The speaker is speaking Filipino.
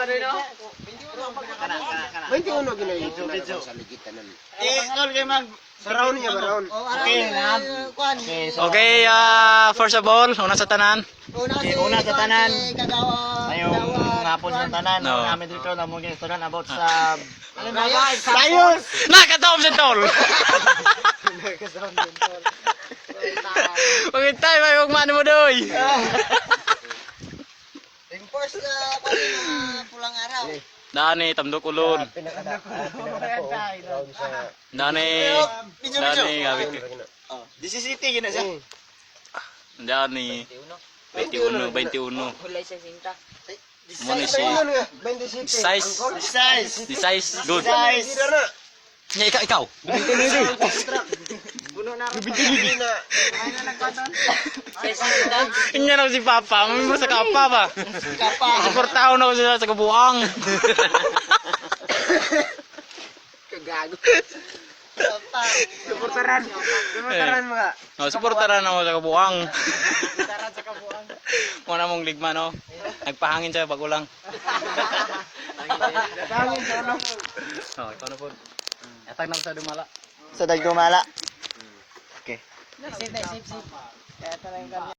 21 ginayito na lang sa ligitan nun. Tol kay mag Baraon niya, baraon. Okay, first of all, una sa tanan. Una sa tanan. Ngayong hapon sa tanan, No. namin dito na mo gistudan about sa science. Nakataom sa tol. Bakit tayo may magmano mo doy? Reinforce na mga pulang araw. Dani tamdok ulon. Dani gabi. This is city gina siya. Dani 21. Kulay sa sinta. Muna si 27. Size. the size good. Size. Ya ikaw. Inya na si Papa, mami mo sa kapa ba? Suportahan ako sila sa kabuang. Kagago. Suportaran mga. Oh, suportahan ako sa kabuang. Muna mong ligma no. Nagpahangin siya bagulang. Oh, ikaw na po. Atag na sa dumala. Sa dagdumala. Sip. Kaya talagang